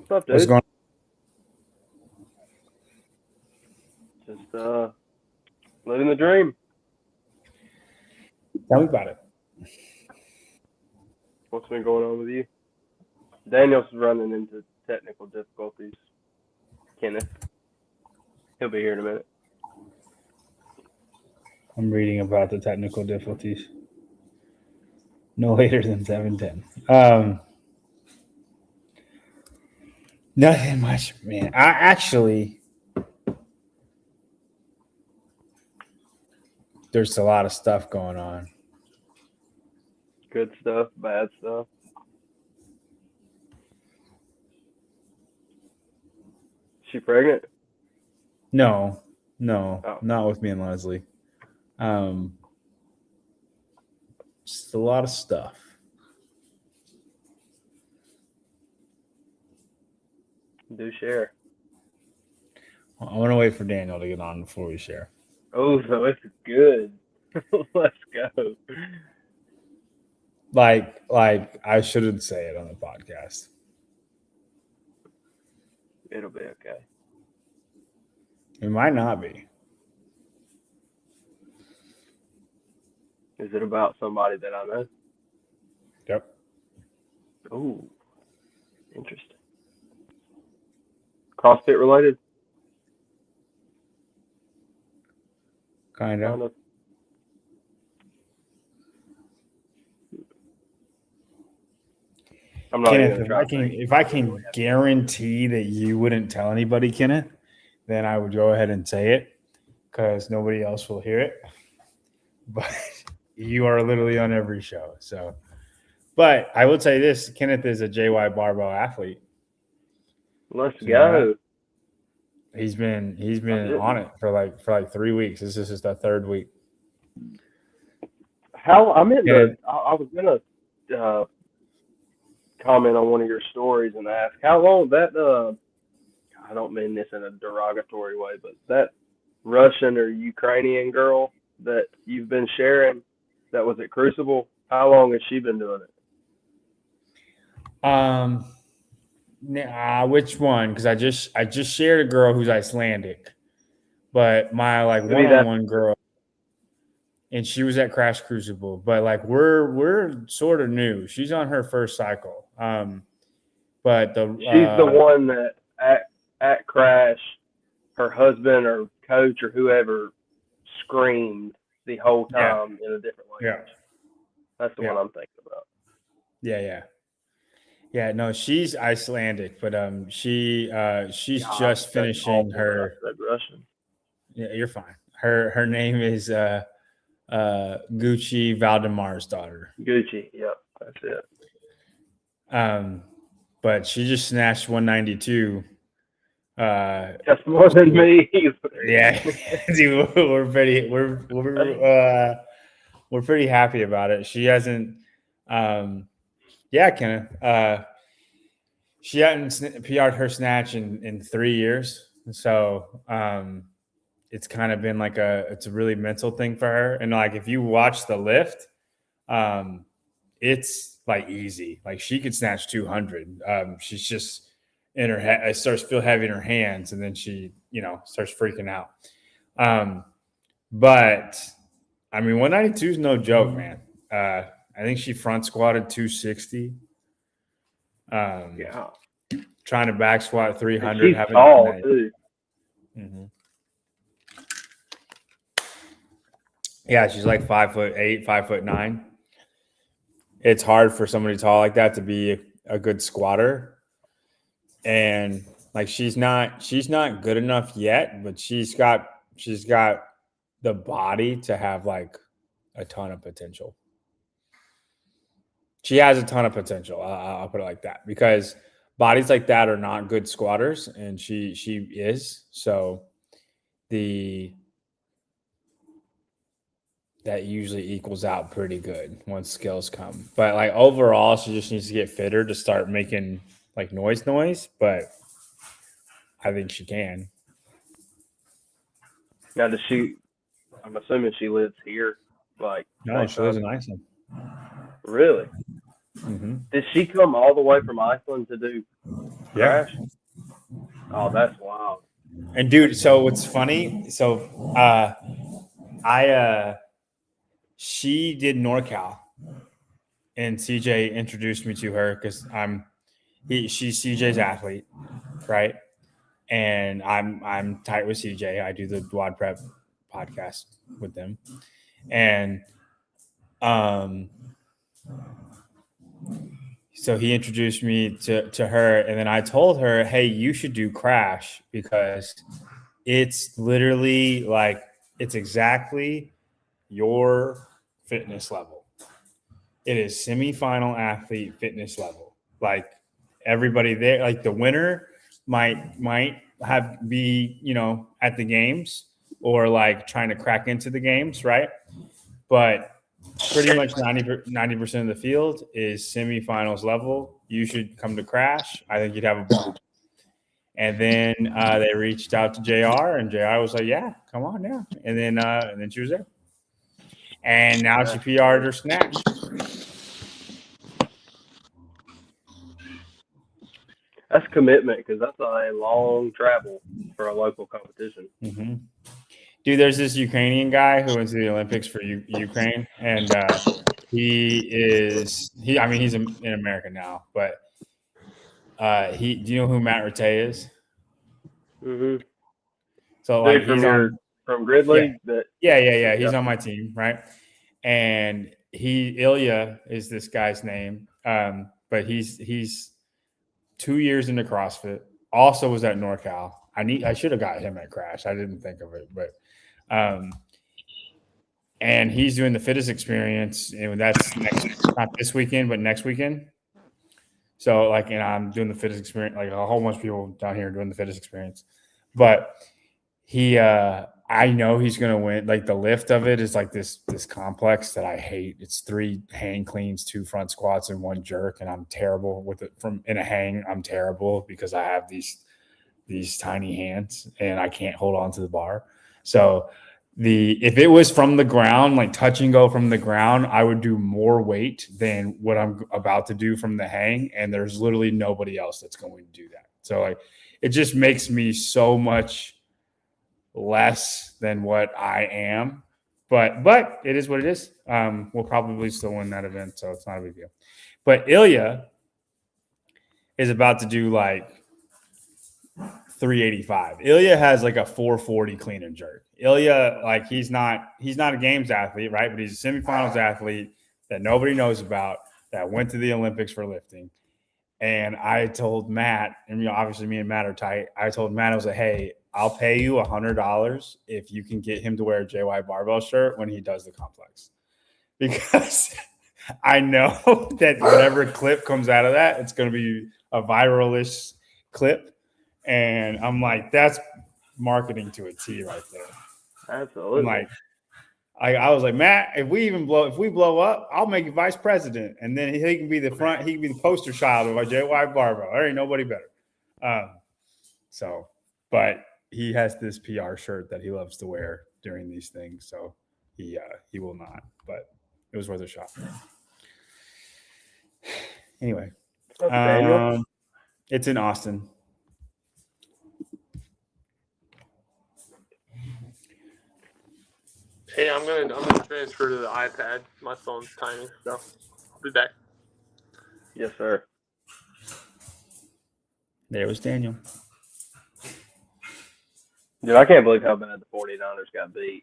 What's up, What's dude? going Just living the dream. on? Tell me about it. What's been going on with you? Daniel's running into technical difficulties. Kenneth, he'll be here in a minute. I'm reading about the technical difficulties. No later than 7:10. Nothing much, man. I actually, there's a lot of stuff going on. Good stuff, bad stuff. She pregnant? No, no, Oh, not with me and Leslie. Um, just a lot of stuff. do share. I want to wait for Daniel to get on before we share. Oh, so it's good. Let's go. Like I shouldn't say it on the podcast. It'll be okay. It might not be. Is it about somebody that I know? Yep, Oh, interesting. CrossFit related? kind of. Kind of. I'm not even Kenneth, gonna try to think. if I can guarantee that you wouldn't tell anybody, Kenneth, then I would go ahead and say it because nobody else will hear it. But you are literally on every show. So, but I will say this: Kenneth is a JY barbell athlete. Let's So you know that go. he's I been on didn't. it for like 3 weeks. This is the third week. How I'm in Kenneth, the. I was gonna uh, comment on one of your stories and ask how long that I don't mean this in a derogatory way, but that Russian or Ukrainian girl that you've been sharing that was at Crucible, how long has she been doing it? um, which one? Because I just shared a girl who's Icelandic, but my like Maybe one on that's one girl and she was at Crash Crucible. But like we're sort of new. She's on her first cycle. But the she's the one that at Crash, her husband or coach or whoever screamed the whole yeah, time in a different yeah, language. That's the yeah, one I'm thinking about. yeah, yeah, yeah. No, she's Icelandic, but she's Gosh, just that's finishing awful that I her. said Russian. Yeah, you're fine. Her name is Gucci Valdemar's daughter. Gucci, yep, that's it. Um, but she just snatched 192. Uh, That's more than me. yeah, dude, we're pretty happy about it. She hasn't, um, yeah, Kenneth. She hadn't PR'd her snatch in 3 years, so it's kind of been like it's a really mental thing for her. And like if you watch the lift, um, it's like easy. Like she could snatch 200. She's just in her head. It starts to feel heavy in her hands, and then she starts freaking out. Um, but I mean, 192 is no joke, man. I think she front squatted 260. Um, Yeah, trying to back squat and 300. she's Haven't done tall that. too. Mm-hmm. Yeah, she's like 5'8", 5'9". It's hard for somebody tall like that to be a good squatter, and like she's not good enough yet, but she's got the body to have like a ton of potential. She has a ton of potential. I'll put it like that because bodies like that are not good squatters, and she is. So the that usually equals out pretty good once skills come. But like overall, she just needs to get fitter to start making like noise. But I think she can. Now, does she? I'm assuming she lives here, like No, same she lives time. in Iceland. Really? Mm-hmm. Did she come all the way from Iceland to do Yeah. crash? Oh, that's wild. And dude, so what's funny? So I she did NorCal, and CJ introduced me to her because she's CJ's athlete, right? And I'm tight with CJ. I do the WAD Prep podcast with them, and um, so he introduced me to her, and then I told her, "Hey, you should do Crash because it's literally like it's exactly your fitness level. It is semifinal athlete fitness level. Like everybody there, like the winner might have be at the games or like trying to crack into the games, right? But pretty much 90% of the field is semifinals level. You should come to Crash. I think you'd have a ball." And then they reached out to JR, and JR was like, "Yeah, come on now." And then she was there, and now she PR'd her snatch. That's commitment because that's a long travel for a local competition. Mm-hmm. Dude, there's this Ukrainian guy who went to the Olympics for Ukraine, and I mean, he's in America now, but do you know who Matt Rattay is? Mhm. So like Dude he's on, from Grid yeah, League. That yeah. yeah. He's on my team, right? And Ilya is this guy's name, but he's 2 years into CrossFit. Also was at NorCal. I should have got him at Crash. I didn't think of it, but and he's doing the fittest experience, and that's not this weekend, but next weekend. So like, and I'm doing the fittest experience, like a whole bunch of people down here doing the fittest experience. But I know he's gonna win. Like the lift of it is like this complex that I hate. It's 3 hang cleans, 2 front squats, and 1 jerk, and I'm terrible with it. From in a hang, I'm terrible because I have these tiny hands and I can't hold on to the bar. So if it was from the ground, like touch and go from the ground, I would do more weight than what I'm about to do from the hang. And there's literally nobody else that's going to do that. So like it just makes me so much less than what I am. But it is what it is. We'll probably still win that event, so it's not a big deal. But Ilya is about to do like 385. Ilya has like a 440 clean and jerk. Ilya, like he's not a games athlete, right? But he's a semifinals athlete that nobody knows about that went to the Olympics for lifting. And I told Matt, and obviously me and Matt are tight. I told Matt, I was like, "Hey, I'll pay you $100 if you can get him to wear a JY barbell shirt when he does the complex," because I know that whatever clip comes out of that, it's going to be a viral-ish clip. And I'm like, that's marketing to a T right there. Absolutely. I'm like, I was like, "Matt, if we blow up, I'll make you vice president, and then he can be the front, he can be the poster child of our JY barbell. There ain't nobody better." So, but he has this PR shirt that he loves to wear during these things, so he will not. But it was worth a shot. Anyway, Daniel. It's in Austin. Hey, I'm gonna transfer to the iPad. My phone's tiny, so I'll be back. Yes, sir. There was Daniel. Dude, I can't believe how bad the 49ers got beat.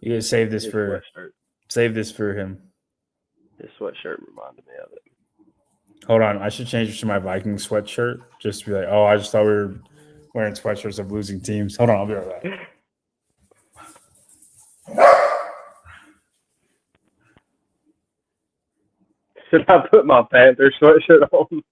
You gotta save this for him. His sweatshirt reminded me of it. Hold on, I should change it to my Viking sweatshirt. Just to be like, oh, I just thought we were wearing sweatshirts of losing teams. Hold on, I'll be right back. Should I put my Panther sweatshirt on?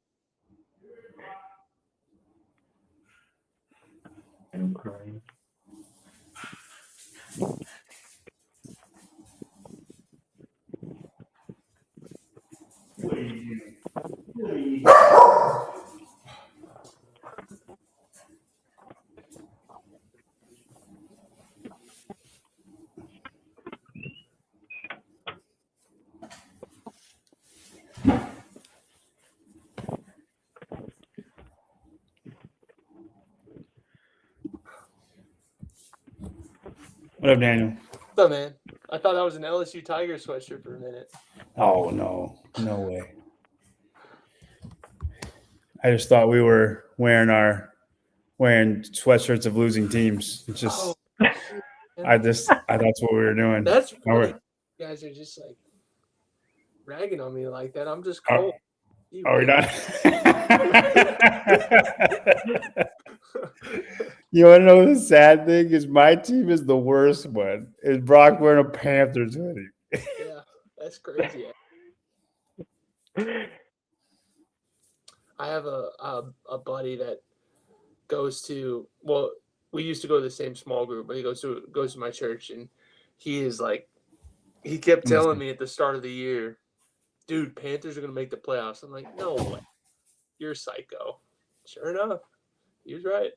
What up, Daniel? What's up, man? I thought that was an LSU Tiger sweatshirt for a minute. Oh no way! I just thought we were wearing sweatshirts of losing teams. It's just that's what we were doing. That's funny. You guys are just like ragging on me like that. I'm just cold. Are we done? You want to know the sad thing is my team is the worst one. Is Brock wearing a Panthers hoodie? Yeah, that's crazy. I have a buddy that goes to we used to go to the same small group, but he goes to my church, and he kept telling me at the start of the year, dude, Panthers are gonna make the playoffs. I'm like, no way, you're a psycho. Sure enough, he was right.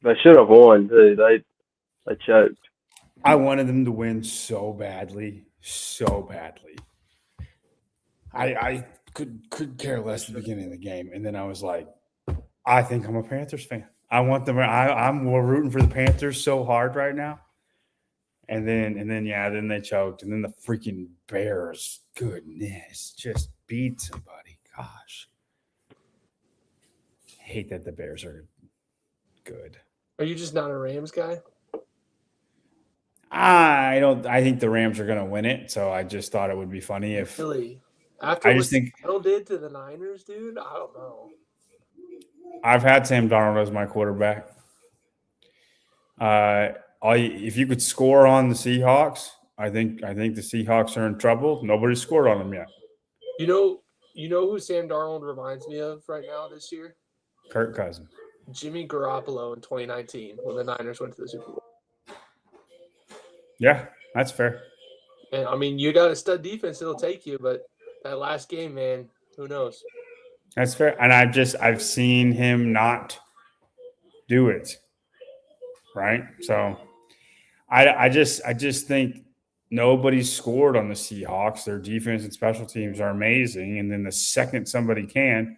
They should have won too. They choked. I wanted them to win so badly. I could care less at the beginning of the game, and then I was like, I think I'm a Panthers fan. I want them. I'm rooting for the Panthers so hard right now. And then they choked, and then the freaking Bears, goodness, just beat somebody. Gosh, I hate that the Bears are good. Are you just not a Rams guy? I don't. I think the Rams are going to win it, so I just thought it would be funny if. Really? After I just think Seattle did to the Niners, dude. I don't know. I've had Sam Darnold as my quarterback. If you could score on the Seahawks, I think the Seahawks are in trouble. Nobody's scored on them yet. You know who Sam Darnold reminds me of right now this year? Kirk Cousins. Jimmy Garoppolo in 2019 when the Niners went to the Super Bowl. Yeah, that's fair. And I mean, you got a stud defense that'll take you, but that last game, man, who knows? That's fair. And I've seen him not do it. Right? So I just think nobody's scored on the Seahawks. Their defense and special teams are amazing. And then the second somebody can,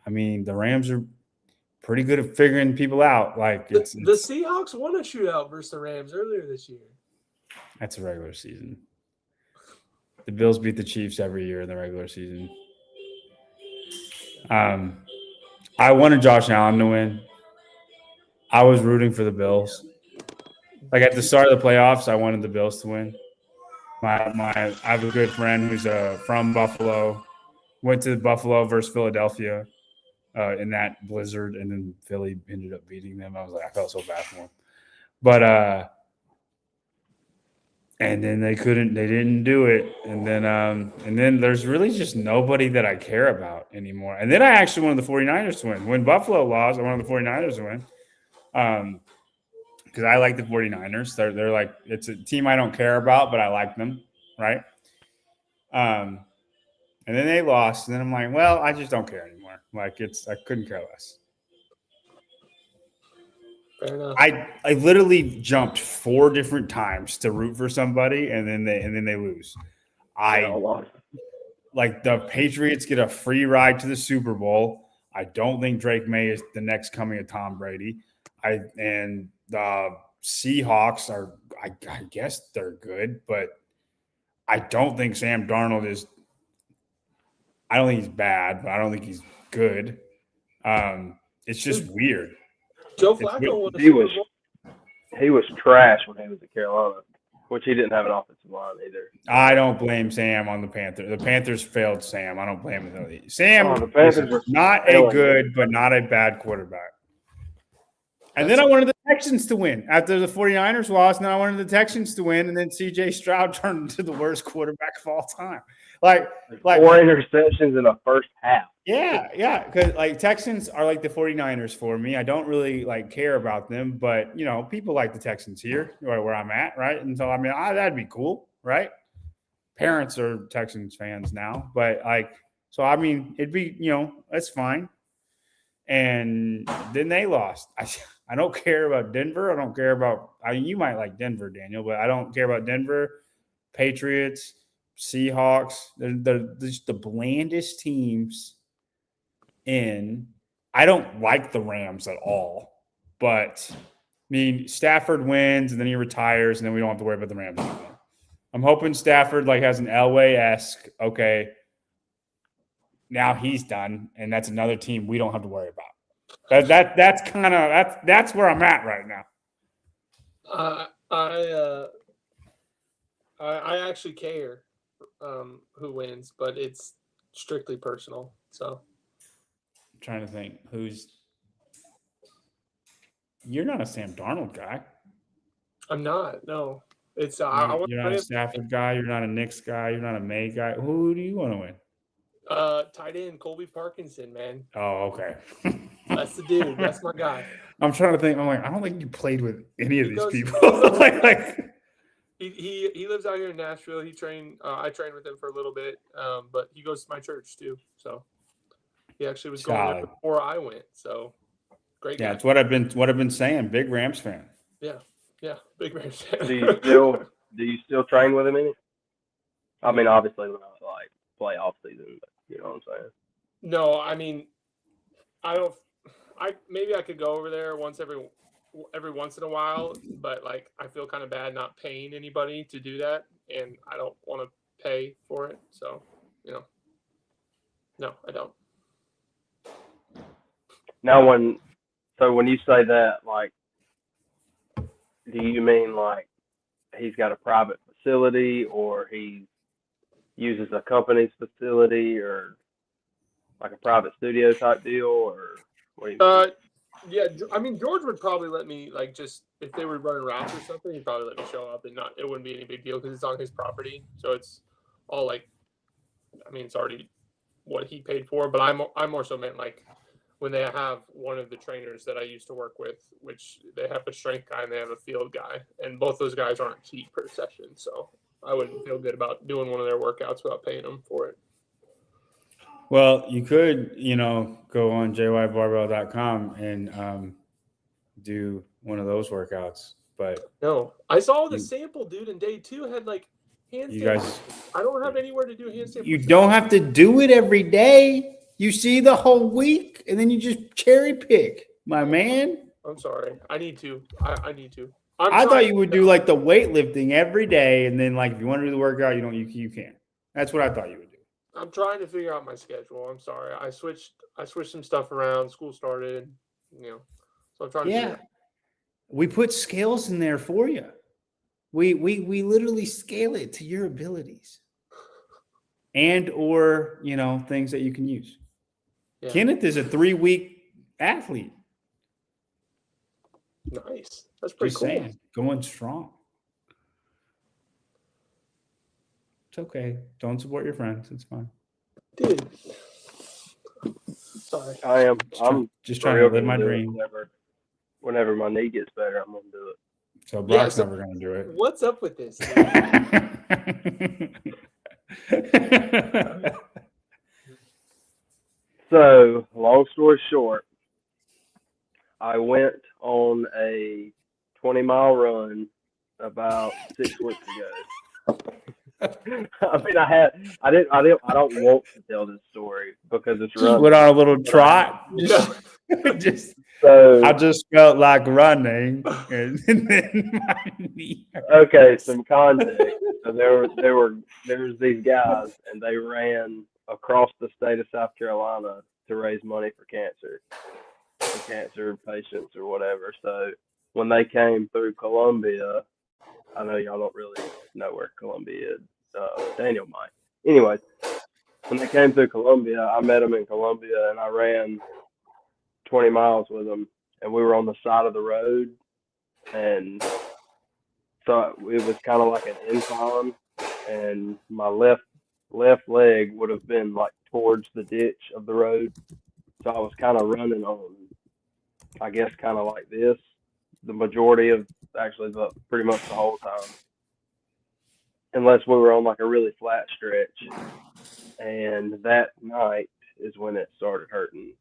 I mean, the Rams are pretty good at figuring people out. Like the Seahawks won a shootout versus the Rams earlier this year. That's a regular season. The Bills beat the Chiefs every year in the regular season. I wanted Josh Allen to win. I was rooting for the Bills. Like at the start of the playoffs, I wanted the Bills to win. I have a good friend who's from Buffalo. Went to Buffalo versus Philadelphia in that blizzard, and then Philly ended up beating them. I was like, I felt so bad for them. But and then they didn't do it. And then there's really just nobody that I care about anymore. And then I actually wanted the 49ers to win. When Buffalo lost, I wanted the 49ers to win. Because I like the 49ers. They're like, it's a team I don't care about, but I like them, right? And then they lost, and then I'm like, well, I just don't care anymore. Like I couldn't care less. Fair enough. I literally jumped 4 different times to root for somebody, and then they lose. Like the Patriots get a free ride to the Super Bowl. I don't think Drake May is the next coming of Tom Brady. And the Seahawks are, I guess they're good, but I don't think Sam Darnold is. I don't think he's bad, but I don't think he's good. It's just weird. Joe Flacco won the He Super was Bowl. he was trash when he was at Carolina, which he didn't have an offensive line either. I don't blame Sam on the Panthers. The Panthers failed Sam. I don't blame him. Sam the Panthers is not a good, but not a bad quarterback. And then I wanted the Texans to win. After the 49ers lost, now I wanted the Texans to win, and then C.J. Stroud turned into the worst quarterback of all time. Like 4 interceptions in the first half. Yeah, because like Texans are like the 49ers for me. I don't really like care about them, but people like the Texans here, where I'm at, right? And so I mean, that'd be cool, right? Parents are Texans fans now, but so I mean, it'd be that's fine. And then they lost. I don't care about Denver. I don't care about. You might like Denver, Daniel, but I don't care about Denver, Patriots, Seahawks. They're just the blandest teams. I don't like the Rams at all, but mean, Stafford wins and then he retires, and then we don't have to worry about the Rams anymore. I'm hoping Stafford like has an Elway-esque, okay, now he's done, and that's another team we don't have to worry about. That's where I'm at right now. I actually care who wins, but it's strictly personal. So I'm trying to think you're not a Sam Darnold guy. I'm not. No, it's You're not a Stafford guy. You're not a Knicks guy. You're not a May guy. Who do you want to win? Tight end Colby Parkinson, man. Oh, okay. That's the dude. That's my guy. I'm trying to think. I'm like, I don't think you played with any of these people. He lives out here in Nashville. He trained. I trained with him for a little bit, but he goes to my church too. So he actually was going there before I went. So great guy. Yeah, it's what I've been saying. Big Rams fan. Yeah, big Rams fan. Do you still train with him any? I mean, obviously not like playoff season, but you know what I'm saying. No, I mean, I don't. Maybe I could go over there every once in a while, but like I feel kind of bad not paying anybody to do that, and I don't want to pay for it. So, no, I don't. Now, when you say that, like, do you mean like he's got a private facility, or he uses a company's facility, or like a private studio type deal, or what do you mean? Yeah, I mean George would probably let me just if they were running routes or something, he'd probably let me show up, and it wouldn't be any big deal because it's on his property, so it's all it's already what he paid for. But I more so meant like when they have one of the trainers that I used to work with, which they have a strength guy and they have a field guy, and both those guys aren't cheap per session, so I wouldn't feel good about doing one of their workouts without paying them for it. Well, you could, go on jybarbell.com and do one of those workouts. But no, I saw the sample, dude, and day 2 had handstand. You guys, I don't have anywhere to do handstand. You don't have to do it every day. You see the whole week, and then you just cherry pick, my man. I'm sorry. I need to. I need to. I thought you would do like the weightlifting every day, and then like if you want to do the workout, you can. That's what I thought you would do. I'm trying to figure out my schedule. I'm sorry. I switched some stuff around. School started, so I'm trying to figure out. We put scales in there for you. We literally scale it to your abilities and or things that you can use. Yeah. Kenneth is a 3-week athlete. Nice. That's pretty cool. Saying, going strong. It's okay. Don't support your friends. It's fine. Dude. Sorry. I'm just trying to live my dream. Whenever my knee gets better, I'm gonna do it. So Brock's never gonna do it. What's up with this? So, long story short, I went on a 20-mile run about 6 weeks ago. I mean, I don't want to tell this story because it's running. Went on a little trot. I just felt like running, and then my knee hurt. Okay, some context. So there was these guys, and they ran across the state of South Carolina to raise money for cancer patients or whatever. So when they came through Columbia, I know y'all don't really know where Columbia is. Daniel might. Anyways, when they came through Columbia, I met them in Columbia, and I ran 20 miles with them, and we were on the side of the road, and so it was kind of like an incline, and my left leg would have been like towards the ditch of the road, so I was kind of running on, I guess, kind of like this the majority of pretty much the whole time, unless we were on like a really flat stretch. And that night is when it started hurting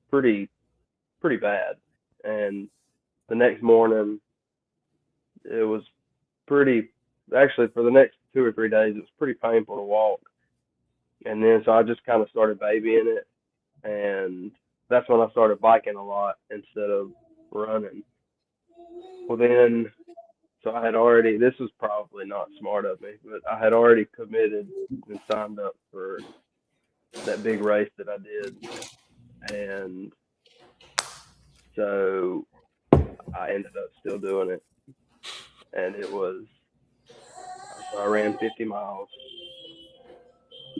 pretty bad. And the next morning, it was actually for the next 2 or 3 days, it was pretty painful to walk. And then so I just kind of started babying it, and that's when I started biking a lot instead of running. Well, then, so I had already. This was probably not smart of me, but I had already committed and signed up for that big race that I did, and so I ended up still doing it, and it was. So I ran 50 miles,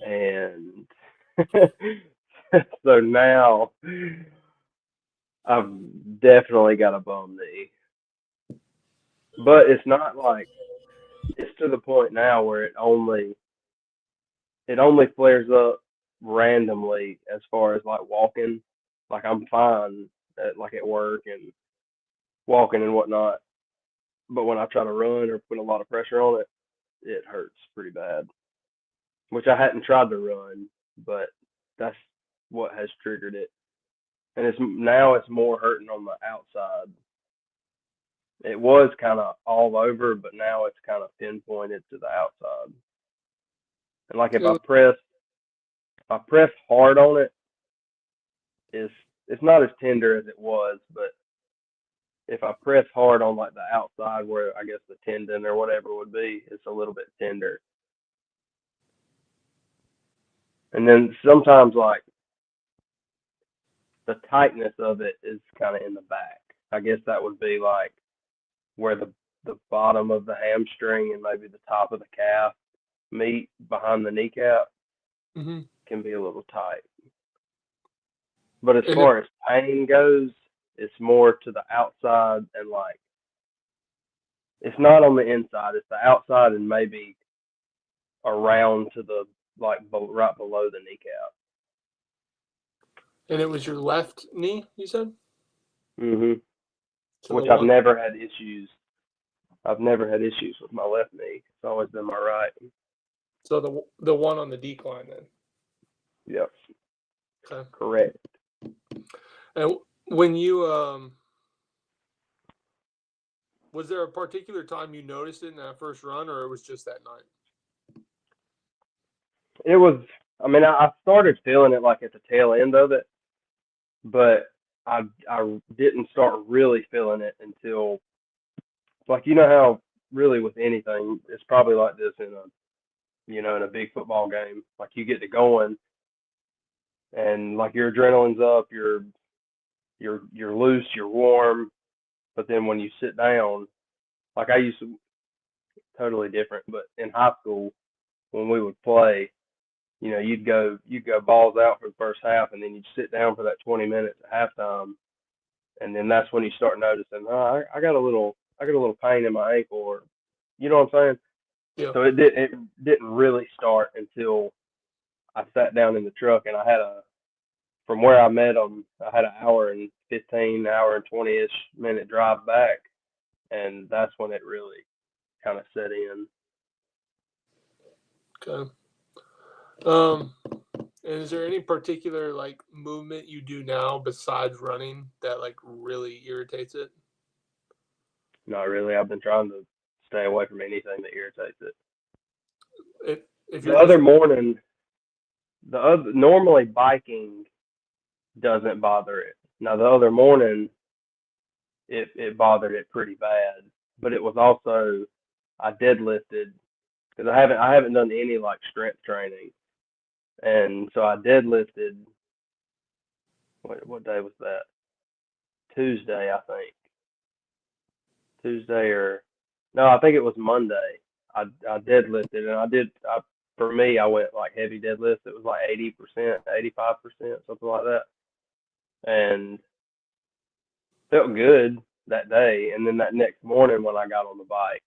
and so now I've definitely got a bum knee, but it's not like it's to the point now where it only flares up randomly as far as like walking. Like I'm fine at work and walking and whatnot, but when I try to run or put a lot of pressure on it, it hurts pretty bad. Which I hadn't tried to run, but that's what has triggered it. And it's more hurting on the outside. It was kind of all over, but now it's kind of pinpointed to the outside. And like It was, if I press hard on it, it's it's not as tender as it was, but if I press hard on like the outside where I guess the tendon or whatever would be, it's a little bit tender. And then sometimes like the tightness of it is kind of in the back. I guess that would be like where the bottom of the hamstring and maybe the top of the calf meet behind the kneecap mm-hmm. can be a little tight. But as And far as pain goes, it's more to the outside and like it's not on the inside. It's the outside and maybe around to the like right below the kneecap. it was your left knee, you said? Mhm. So Which the one, I've never had issues with my left knee. It's always been my right. so the one on the decline then. Yep. Okay. Correct. And when you was there a particular time you noticed it in that first run, or it was just that night? It was. I mean, I started feeling it like at the tail end of it, but I didn't start really feeling it until like you know how really with anything it's probably like this in a big football game. Like you get to going and like your adrenaline's up, you're loose, you're warm, but then when you sit down, like I used to totally different, but in high school when we would play, you'd go balls out for the first half and then you'd sit down for that 20 minutes at halftime and then that's when you start noticing, oh, I got a little pain in my ankle or you know what I'm saying? Yeah. So it didn't really start until I sat down in the truck and from where I met them, I had an hour and 15, hour and 20-ish minute drive back, and that's when it really kind of set in. Okay. And is there any particular like movement you do now besides running that like really irritates it? Not really. I've been trying to stay away from anything that irritates it. If The you're just other morning, normally biking doesn't bother it. Now the other morning, it bothered it pretty bad, but it was also I deadlifted because I haven't done any like strength training, and so I deadlifted. What day was that? Tuesday, I think. Tuesday or no, I think it was Monday. I deadlifted and for me I went like heavy deadlift. It was like 80%, 85%, something like that, and felt good that day. And then that next morning when I got on the bike,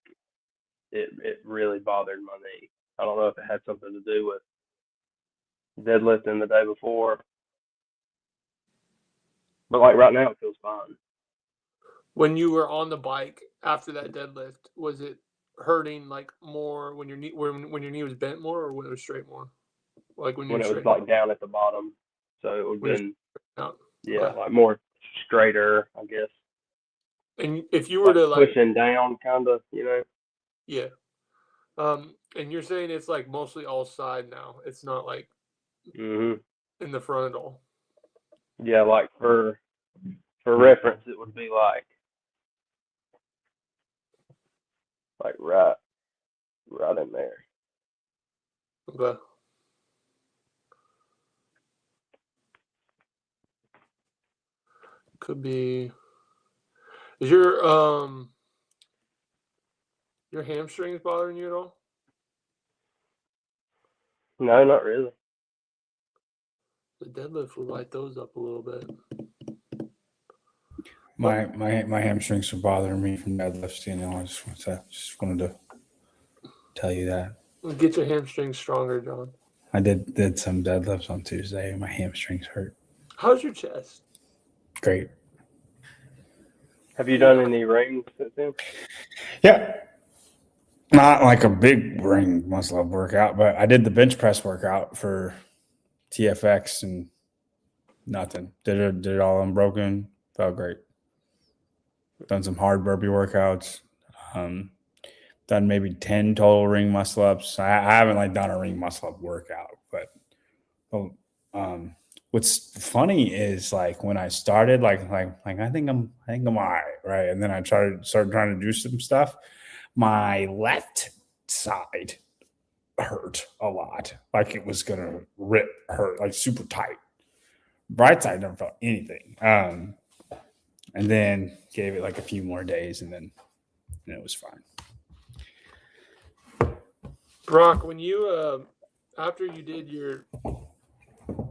it really bothered my knee. I don't know if it had something to do with deadlifting the day before, but like right now it feels fine. when you were on the bike after that deadlift, was it hurting like more when your knee when your knee was bent more or when it was straight more? Like when When you're it was straight like down at the bottom, so it would have when been you're out. yeah, Okay. like more straighter, I guess. And if you were Like to like pushing down, kind of. yeah. And you're saying it's like mostly all side now. It's not like Mhm. in the front at all. Yeah, like for reference, it would be like like right in there. Okay. Could be. Is your hamstrings bothering you at all? No, not really. The deadlift will light those up a little bit. My hamstrings are bothering me from deadlifts. I just wanted to tell you that. Get your hamstrings stronger, John. I did some deadlifts on Tuesday, and my hamstrings hurt. How's your chest? Great. Have you done any rings since then? Yeah. Not like a big ring muscle up workout, but I did the bench press workout for TFX and nothing. Did it all unbroken. Felt great. Done some hard burpee workouts. Done maybe 10 total ring muscle ups. I haven't like done a ring muscle up workout, but what's funny is like when I started, like I think I'm all right, and then I started trying to do some stuff. My left side hurt a lot, like it was gonna hurt, like super tight. Right side never felt anything. And then gave it like a few more days, and then it was fine. Brock, when you after you did your,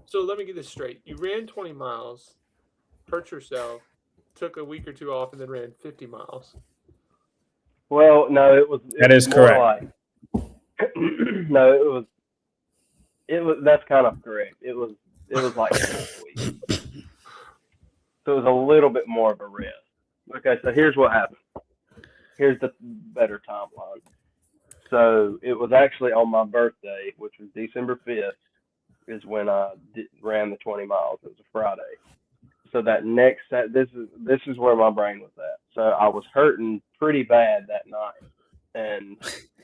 so let me get this straight. You ran 20 miles, hurt yourself, took a week or two off, and then ran 50 miles. Well, no, it was correct. No, it was. That's kind of correct. It was like 6 weeks. So it was a little bit more of a rest. Okay, so here's what happened. Here's the better timeline. So it was actually on my birthday, which was December 5th, is when I ran the 20 miles. It was a Friday. So that this is where my brain was at. So I was hurting pretty bad that night, and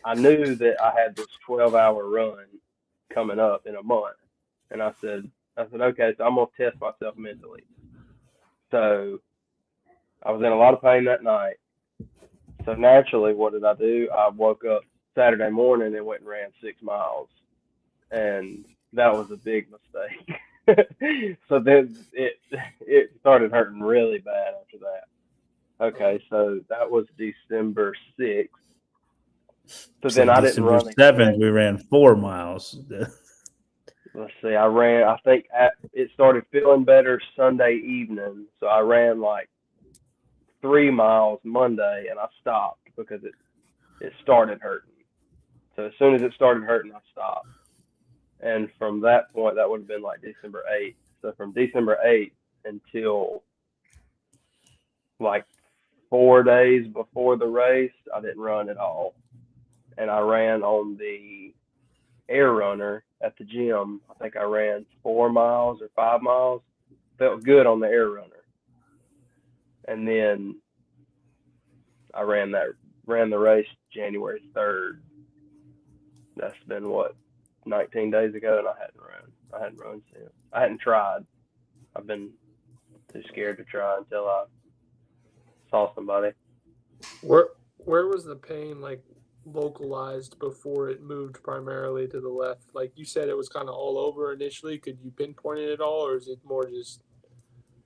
I knew that I had this 12-hour run coming up in a month, and I said, okay, so I'm gonna test myself mentally. So I was in a lot of pain that night. So naturally, what did I do? I woke up Saturday morning and went and ran 6 miles, and that was a big mistake. So then it started hurting really bad after that. Okay, so that was December 6th. So then I didn't run December 7th, we ran 4 miles. Let's see, I think it started feeling better Sunday evening. So I ran like 3 miles Monday, and I stopped because it started hurting. So as soon as it started hurting, I stopped. And from that point, that would have been like December 8th. So from December 8th until like 4 days before the race, I didn't run at all. And I ran on the air runner at the gym. I think I ran 4 miles or 5 miles. Felt good on the air runner. And then I ran the race January 3rd. That's been what, 19 days ago, and I hadn't run since. I hadn't tried. I've been too scared to try until I saw somebody. Where was the pain like localized before it moved primarily to the left? Like you said, it was kind of all over initially. Could you pinpoint it at all, or is it more just?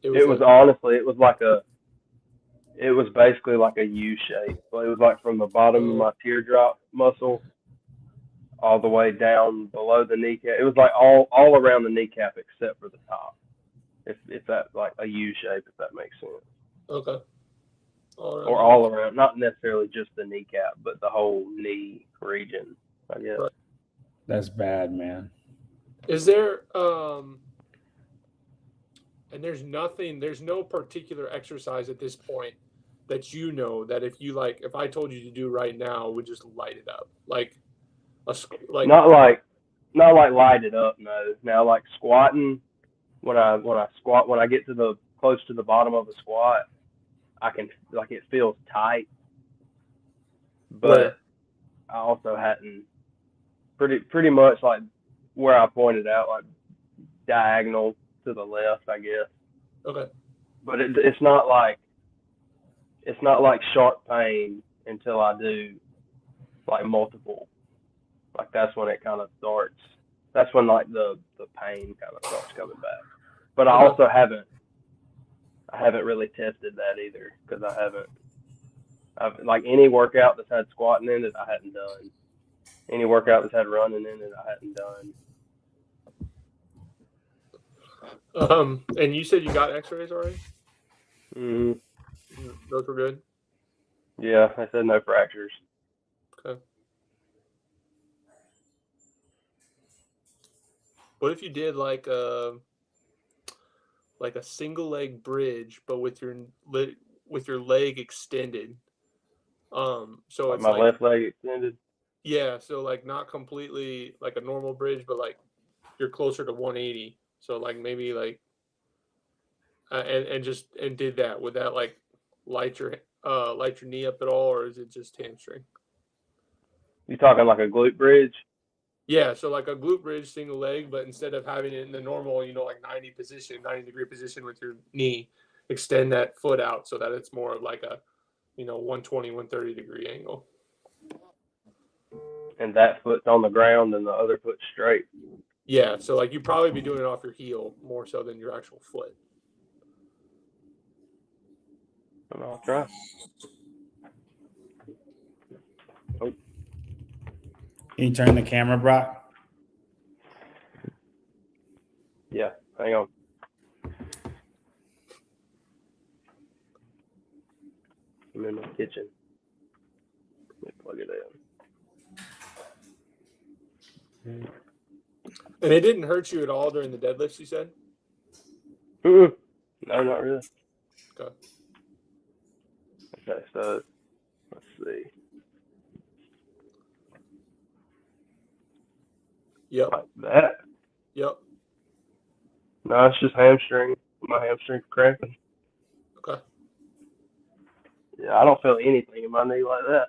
It was honestly, it was basically like a U shape. So it was like from the bottom of my teardrop muscle all the way down below the kneecap. It was like all around the kneecap except for the top. If that like a U shape, if that makes sense. Okay. Or all around, not necessarily just the kneecap, but the whole knee region, I guess. Right. That's bad, man. Is there and there's no particular exercise at this point that you know that if I told you to do right now would just light it up, like not like light it up, no. Now like squatting, when I squat, when I get to close to the bottom of the squat, I can, like, it feels tight, but right. I also hadn't pretty much like where I pointed out, like diagonal to the left, I guess. Okay. But it's not like sharp pain until I do like multiple, like that's when it kind of starts. That's when like the pain kind of starts coming back. But I also haven't really tested that either because I've like any workout that's had squatting in it I hadn't done. Any workout that's had running in it I hadn't done. And you said you got X-rays already? Hmm. Those were good. Yeah, I said no fractures. Okay. What if you did like a single leg bridge, but with your leg extended? So Like it's my like, left leg extended. yeah, so like not completely like a normal bridge, but like you're closer to 180. So like maybe like and did that. Would that like light your knee up at all, or is it just hamstring? You talking like a glute bridge? Yeah, so like a glute bridge single leg, but instead of having it in the normal, like 90-degree position with your knee, extend that foot out so that it's more of like a 120, 130-degree angle. And that foot's on the ground and the other foot's straight. Yeah, so like you'd probably be doing it off your heel more so than your actual foot. And I'll try. Oh. Can you turn the camera, Brock? Yeah, hang on. I'm in my kitchen. Let me plug it in. And it didn't hurt you at all during the deadlifts, you said? No, not really. Okay. Okay, so let's see. Yep. Like that. Yep. No, it's just hamstring. My hamstring's cramping. Okay. Yeah, I don't feel anything in my knee like that.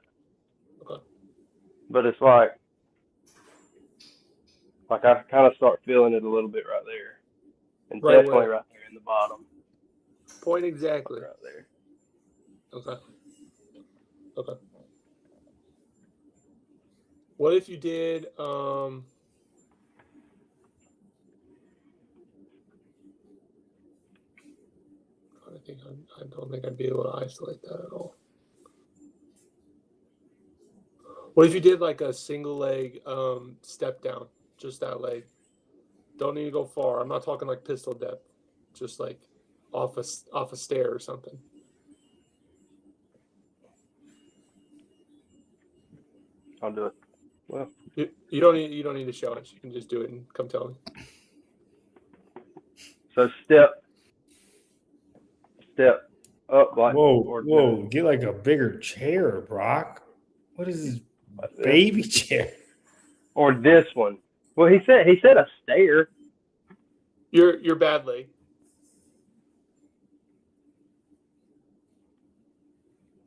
Okay. But it's like I kind of start feeling it a little bit right there. And Right definitely where? right there in the bottom. Point exactly. Right there. Okay. Okay. What if you did I don't think I'd be able to isolate that at all. What if you did like a single leg step down, just that leg? Don't need to go far. I'm not talking like pistol depth, just like off a stair or something. I'll do it. Well, you don't need to show us. You can just do it and come tell me. so step up like Whoa! Get like a bigger chair, Brock. What is this like this. baby chair? Or this one. Well, he said a stair. Your bad leg.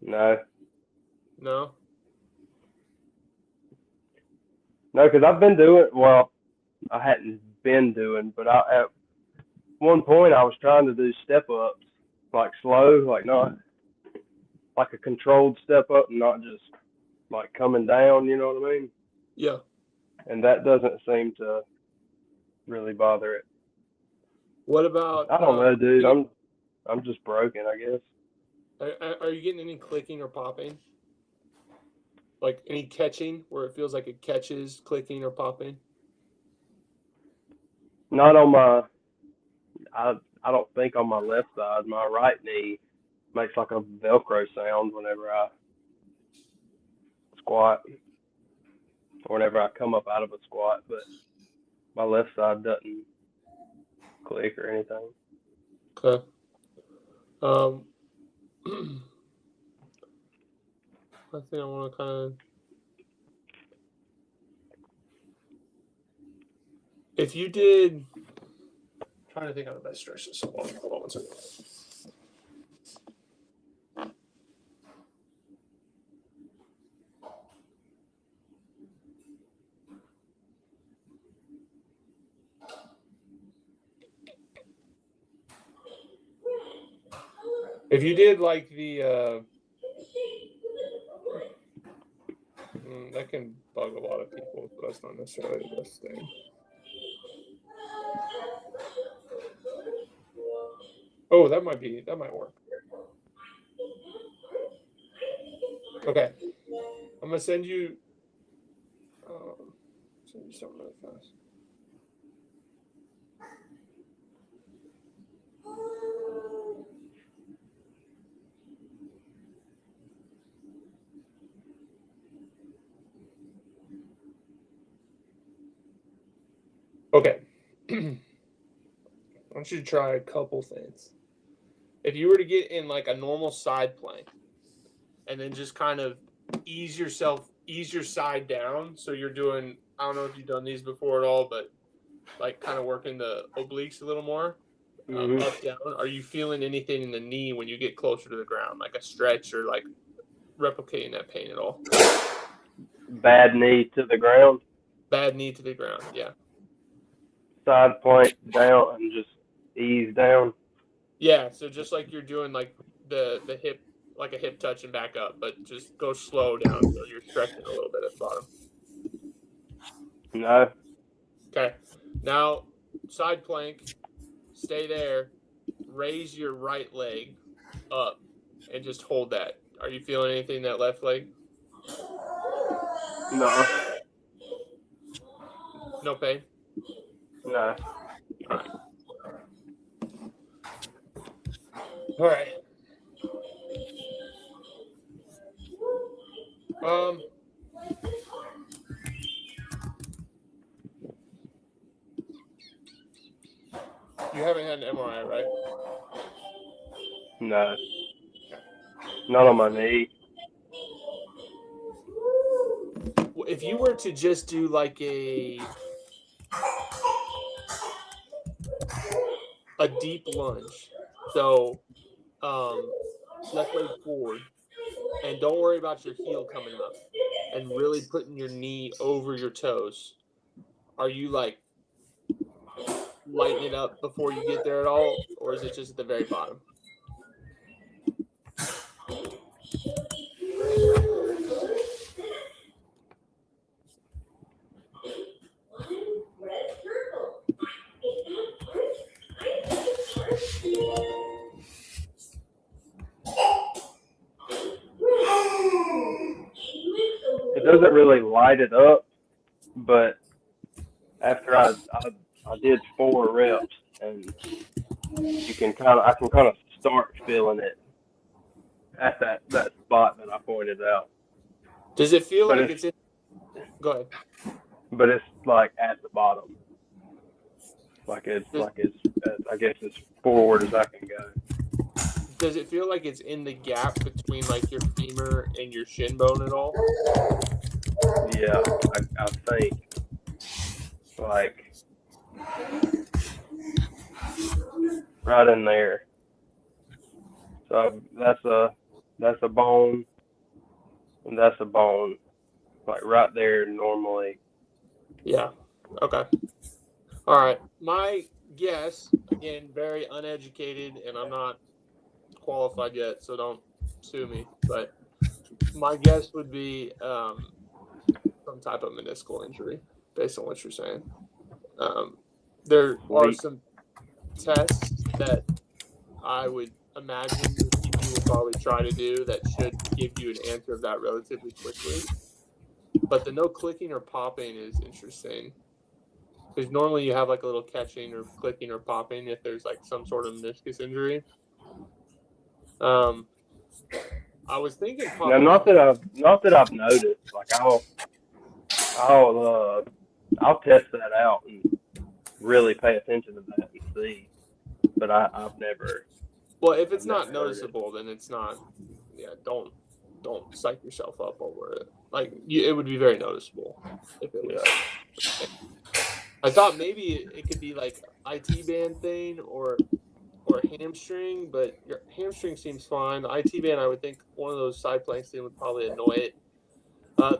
No, because I've been doing well. I hadn't been doing, but at one point I was trying to do step ups, like slow, like not like a controlled step up, and not just like coming down. You know what I mean? Yeah. And that doesn't seem to really bother it. What about? I don't know, dude. I'm just broken, I guess. Are you getting any clicking or popping? Like any catching where it feels like it catches clicking or popping? Not on my. I don't think on my left side. My right knee makes like a Velcro sound whenever I squat, or whenever I come up out of a squat. But my left side doesn't click or anything. Okay. I think I want to kind of. If you did, I'm trying to think how to best stretch this. Hold on 1 second. If you did like the That can bug a lot of people, but that's not necessarily the best thing. Oh, that might work. Okay. I'm gonna send you something really fast. Okay. I want you to try a couple things. If you were to get in like a normal side plank and then just kind of ease your side down. So you're doing, I don't know if you've done these before at all, but like kind of working the obliques a little more, up, down. Are you feeling anything in the knee when you get closer to the ground, like a stretch or like replicating that pain at all? Bad knee to the ground. Bad knee to the ground, yeah. Side plank down and just ease down. Yeah, so just like you're doing like the hip, like a hip touch and back up, but just go slow down so you're stretching a little bit at the bottom. No. Okay. Now, side plank, stay there, raise your right leg up, and just hold that. Are you feeling anything in that left leg? No. No pain? No. All right. All right. You haven't had an MRI, right? No. Not on my knee. If you were to just do like a deep lunge, so left leg forward, and don't worry about your heel coming up, and really putting your knee over your toes. Are you like lighten it up before you get there at all, or is it just at the very bottom? It doesn't really light it up, but after I did 4 reps, and I can kind of start feeling it at that spot that I pointed out. Does it feel But like it's in? Go ahead. But it's like at the bottom. Like it's I guess as forward as I can go. Does it feel like it's in the gap between like your femur and your shin bone at all? Yeah, I think like right in there. So that's a bone, and that's a bone, like right there normally. Yeah. Okay. All right. My guess, again, very uneducated, and I'm not qualified yet, so don't sue me. But my guess would be some type of meniscal injury, based on what you're saying. There are some tests that I would imagine your PT will probably try to do that should give you an answer of that relatively quickly. But the no clicking or popping is interesting. Because normally you have like a little catching or clicking or popping if there's like some sort of meniscus injury. I was thinking popping. Now, not that I've noticed. Like I'll test that out and really pay attention to that and see. But I've never. Well, if it's not noticeable, then it's not. Yeah, don't psych yourself up over it. Like it would be very noticeable if it was. Yeah. I thought maybe it could be like IT band thing or hamstring, but your hamstring seems fine. The IT band, I would think one of those side planks thing would probably annoy it.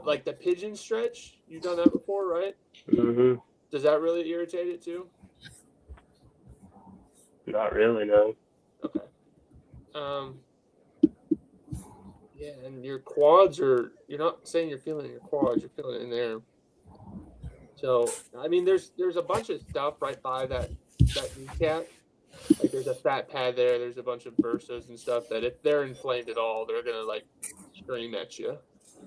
Like the pigeon stretch, you've done that before, right? Mhm. Does that really irritate it too? Not really, no. Okay. Yeah, and your quads you're not saying you're feeling your quads, you're feeling it in there. So, I mean, there's a bunch of stuff right by that kneecap. Like there's a fat pad there. There's a bunch of bursos and stuff that if they're inflamed at all, they're gonna like scream at you.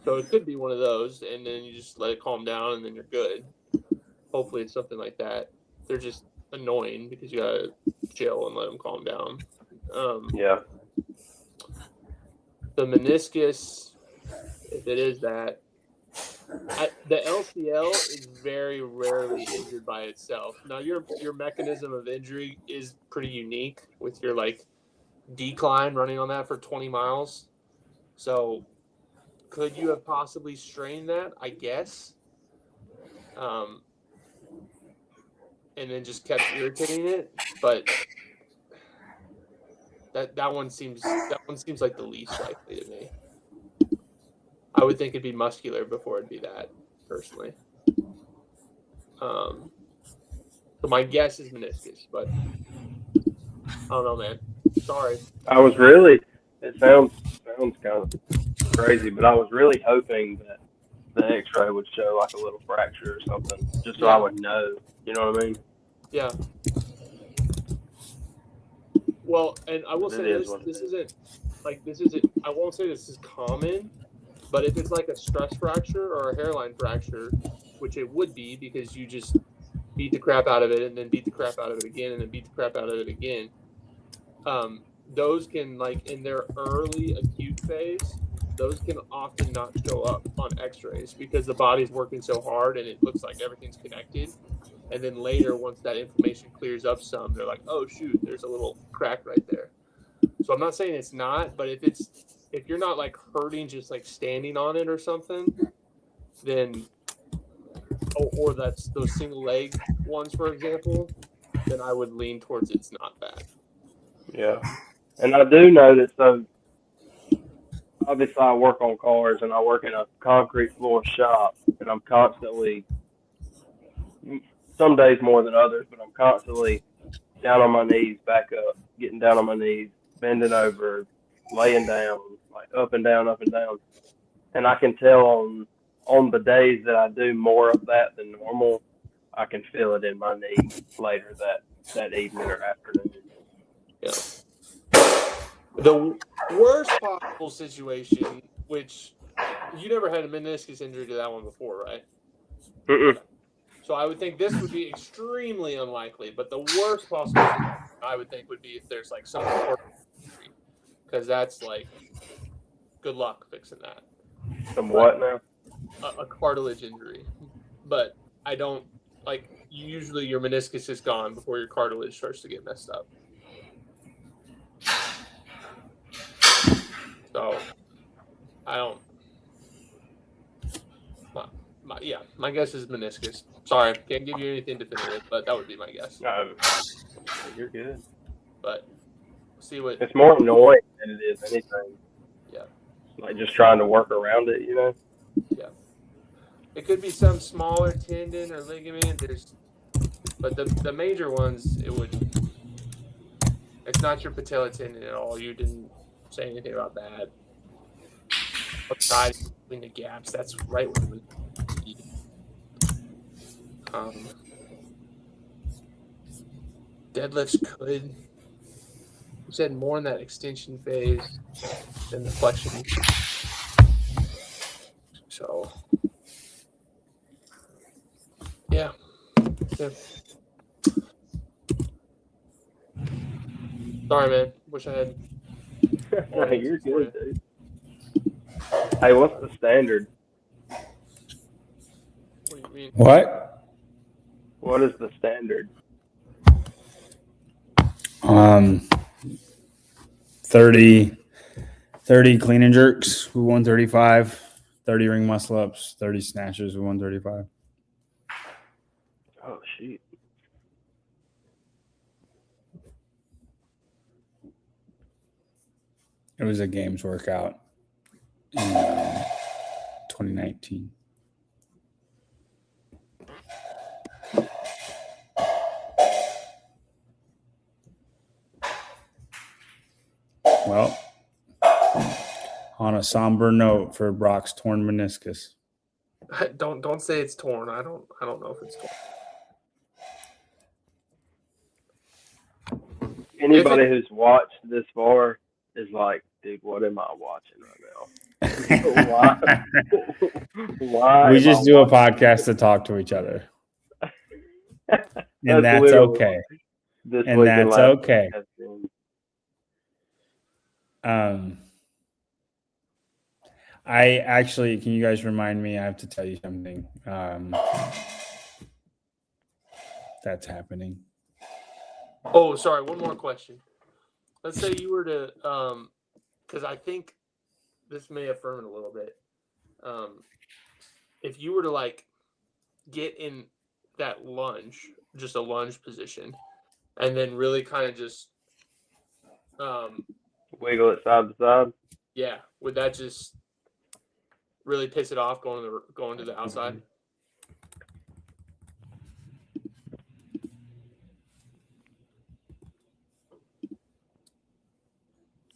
So it could be one of those, and then you just let it calm down, and then you're good. Hopefully, it's something like that. They're just annoying because you gotta chill and let them calm down. Yeah. The meniscus, if it is that, the LCL is very rarely injured by itself. Now, your mechanism of injury is pretty unique with your like decline running on that for 20 miles. So, could you have possibly strained that? I guess. And then just kept irritating it, but that one seems like the least likely to me. I would think it'd be muscular before it'd be that, personally. So my guess is meniscus, but I don't know, man. Sorry. I was really. It sounds kind of crazy, but I was really hoping that the X-ray would show like a little fracture or something, just so I would know. You know what I mean? Yeah. Well, and I will say this isn't. I won't say this is common, but if it's like a stress fracture or a hairline fracture, which it would be because you just beat the crap out of it and then beat the crap out of it again and then beat the crap out of it again, those can, like in their early acute phase, those can often not show up on x-rays because the body's working so hard and it looks like everything's connected. And then later, once that inflammation clears up some, they're like, oh shoot, there's a little crack right there. So I'm not saying it's not, but if you're not like hurting just like standing on it or something, then or that's those single leg ones, for example, then I would lean towards it's not bad. Yeah. And I do know that, so obviously I work on cars and I work in a concrete floor shop, and I'm constantly, some days more than others, but I'm constantly down on my knees, back up, getting down on my knees, bending over, laying down, like up and down, up and down. And I can tell on the days that I do more of that than normal, I can feel it in my knee later that evening or afternoon. Yeah. The worst possible situation, which you never had a meniscus injury to that one before, right? Mm-mm. So I would think this would be extremely unlikely, but the worst possible situation I would think would be if there's like some injury, because that's like good luck fixing that. Some what now? A cartilage injury, but I don't like. Usually, your meniscus is gone before your cartilage starts to get messed up. So I don't. My guess is meniscus. Sorry, can't give you anything definitive, but that would be my guess. No, you're good. But see what. It's more annoying than it is anything. Yeah. Like just trying to work around it, you know? Yeah. It could be some smaller tendon or ligament. But the major ones, it's not your patella tendon at all. You didn't say anything about that. Outside between the gaps, that's right where it would be. Deadlifts could. You said more in that extension phase than the flexion. So, yeah. Sorry, man. Wish I had. Hey, you're good, dude. Hey, what's the standard? What do you mean? What? What is the standard? 30 clean and jerks with 135, 30 ring muscle ups, 30 snatches with 135. Oh, shit. It was a games workout in 2019. Well, on a somber note for Brock's torn meniscus. Don't say it's torn. I don't know if it's torn. Anybody who's watched this far is like, dude, what am I watching right now? Why? We just do a podcast to talk to each other. And that's okay. And that's okay. I actually, can you guys remind me? I have to tell you something. That's happening. Oh, sorry. One more question. Let's say you were to, because I think this may affirm it a little bit. If you were to like get in that lunge, just a lunge position, and then really kind of just wiggle it side to side. Yeah, would that just really piss it off going to the outside?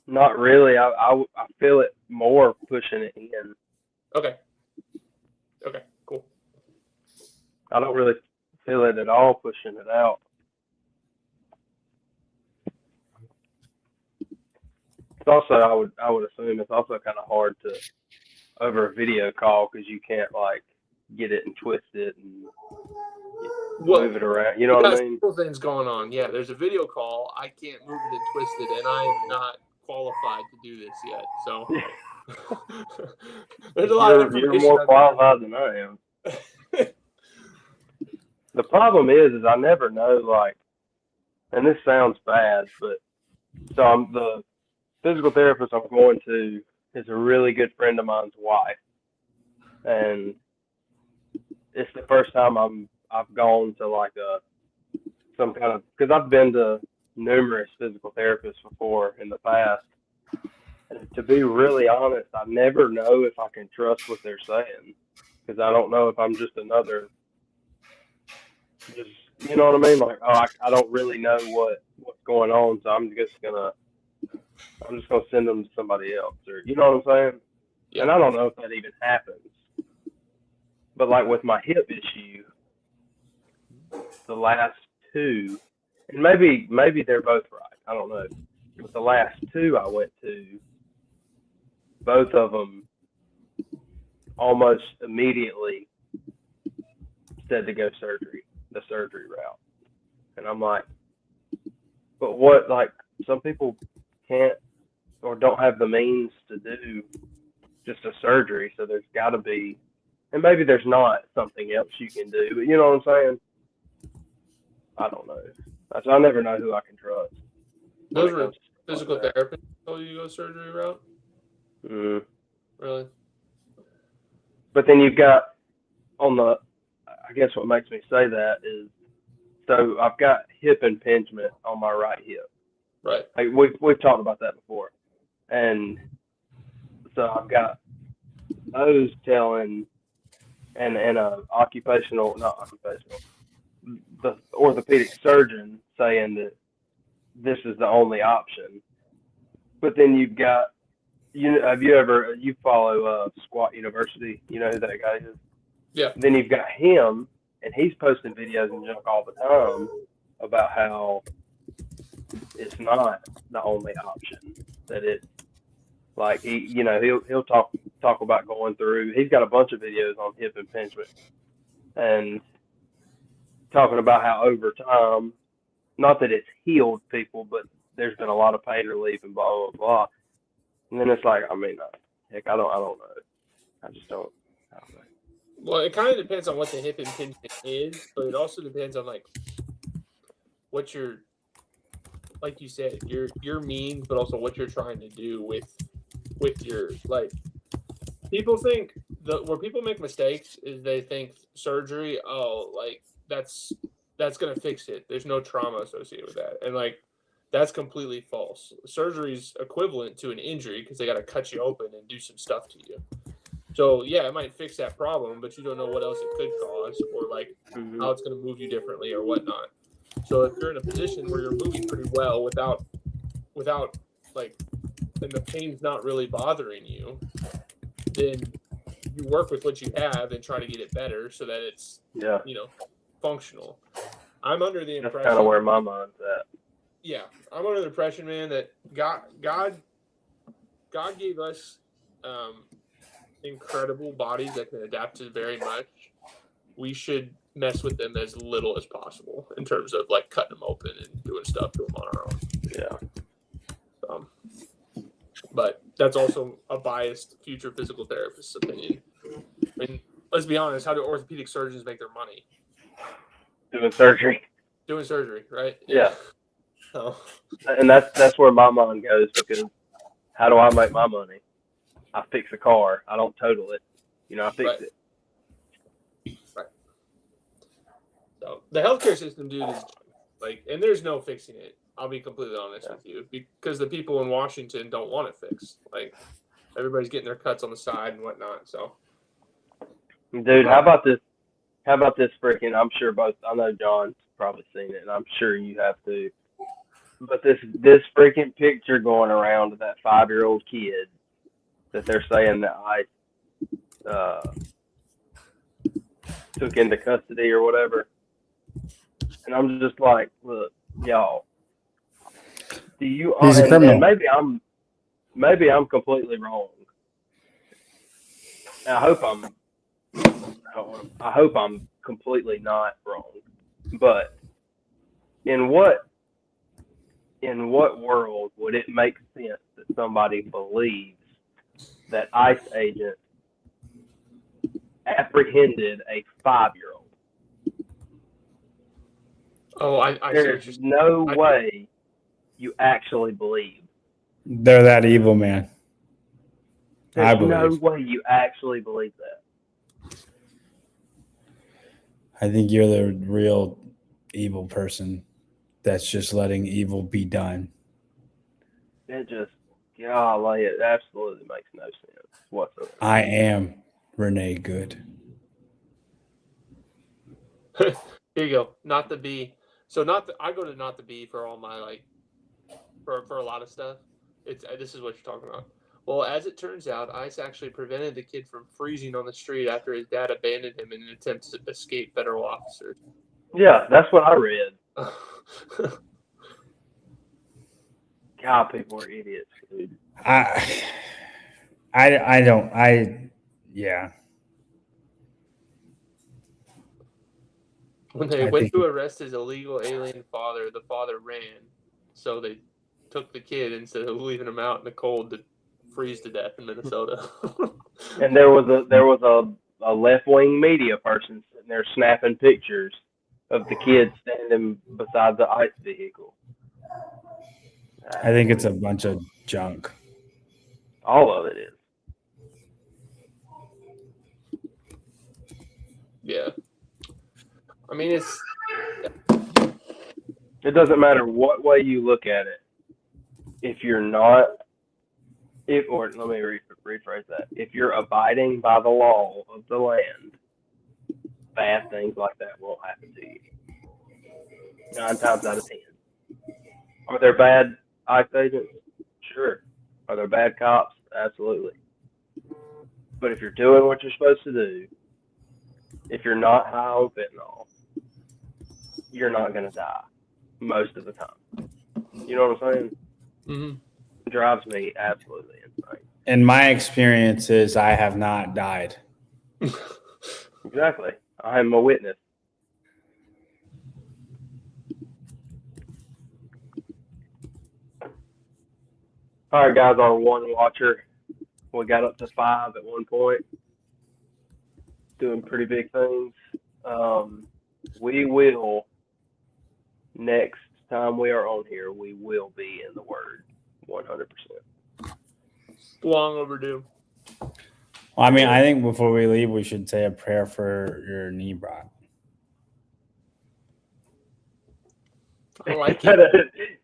Not really. I feel it more pushing it in. Okay, cool. I don't really feel it at all pushing it out. It's also, I would assume it's also kind of hard to over a video call because you can't like get it and twist it and move it around. You know what I mean? Several things going on. Yeah, there's a video call. I can't move it and twist it, and I am not qualified to do this yet. So there's a lot of information. You're more qualified than I am. The problem is I never know, like, and this sounds bad, but so I'm the physical therapist I'm going to is a really good friend of mine's wife, and it's the first time I've gone to like some kind of, because I've been to numerous physical therapists before in the past, and to be really honest, I never know if I can trust what they're saying because I don't know if I'm just another, just, you know what I mean? Like, oh, I don't really know what's going on, so I'm just gonna send them to somebody else, or you know what I'm saying? Yeah. And I don't know if that even happens. But like with my hip issue, the last two, and maybe they're both right, I don't know. But the last two I went to, both of them almost immediately said to go the surgery route. And I'm like, but what, like, some people can't or don't have the means to do just a surgery, so there's got to be, and maybe there's not something else you can do, but you know what I'm saying? I don't know. I never know who I can trust. Those were physical therapists told you to go surgery route? Mm. Really? But then you've got I guess what makes me say that is, so I've got hip impingement on my right hip. Right. Like we've talked about that before. And so I've got those telling and the orthopedic surgeon saying that this is the only option. But then you've got, you follow Squat University, you know who that guy is? Yeah. Then you've got him, and he's posting videos and junk all the time about how it's not the only option. That it, like, he'll talk about going through. He's got a bunch of videos on hip impingement and talking about how over time, not that it's healed people, but there's been a lot of pain relief and blah blah blah. And then it's like, I mean, heck, I don't know. I just don't. I don't know. Well, it kind of depends on what the hip impingement is, but it also depends on like what you're, like you said, your means, but also what you're trying to do with your, like, people think where people make mistakes is they think surgery, like that's gonna fix it. There's no trauma associated with that, and like that's completely false. Surgery's equivalent to an injury because they got to cut you open and do some stuff to you. So yeah, it might fix that problem, but you don't know what else it could cause, or like how it's going to move you differently or whatnot. So if you're in a position where you're moving pretty well without like and the pain's not really bothering you, then you work with what you have and try to get it better so that it's functional. I'm under the impression that's kind of where my mind's at. Yeah, I'm under the impression, man, that God gave us incredible bodies that can adapt to very much. We should mess with them as little as possible in terms of like cutting them open and doing stuff to them on our own. Yeah. But that's also a biased future physical therapist's opinion. I mean, let's be honest. How do orthopedic surgeons make their money? Doing surgery. Doing surgery, right? Yeah. Oh. And that's where my mind goes, because how do I make my money? I fix a car. I don't total it. I fix it. Right. So the healthcare system, dude, is like, and there's no fixing it. I'll be completely honest with you, because the people in Washington don't want it fixed. Like, everybody's getting their cuts on the side and whatnot. So, dude, how about this? How about this freaking? I know John's probably seen it, and I'm sure you have too. But this freaking picture going around of that 5-year-old kid that they're saying that I took into custody or whatever, and I'm just like, look, y'all. Do you? He's a criminal. And maybe I'm completely wrong. And I hope I'm completely not wrong. But in what world would it make sense that somebody believes that ICE agent apprehended a 5-year-old? Oh, There's no way you actually believe. They're that evil, man. There's no way you actually believe that. I think you're the real evil person that's just letting evil be done. It just, golly, it absolutely makes no sense whatsoever. I am Renee Good. Here you go. Not the B. So I go to not the B for all my for a lot of stuff. This is what you're talking about. Well, as it turns out, ICE actually prevented the kid from freezing on the street after his dad abandoned him in an attempt to escape federal officers. Yeah, that's what I read. God, people are idiots, dude. Yeah. When they went to arrest his illegal alien father, the father ran. So they took the kid instead of leaving him out in the cold to freeze to death in Minnesota. And there was a left-wing media person sitting there snapping pictures of the kid standing beside the ICE vehicle. I think it's a bunch of junk. All of it is. Yeah. I mean, it doesn't matter what way you look at it. If you're not, or let me rephrase that. If you're abiding by the law of the land, bad things like that won't happen to you. 9 times out of 10. Are there bad ICE agents? Sure. Are there bad cops? Absolutely. But if you're doing what you're supposed to do, if you're not high on fentanyl, you're not going to die most of the time. You know what I'm saying? Mm-hmm. It drives me absolutely insane. In my experiences, I have not died. Exactly. I am a witness. All right, guys, our one watcher. We got up to 5 at one point. Doing pretty big things. We will, next time we are on here, we will be in the Word 100%. Long overdue. Well, I mean, I think before we leave, we should say a prayer for your knee, Brock. I like it.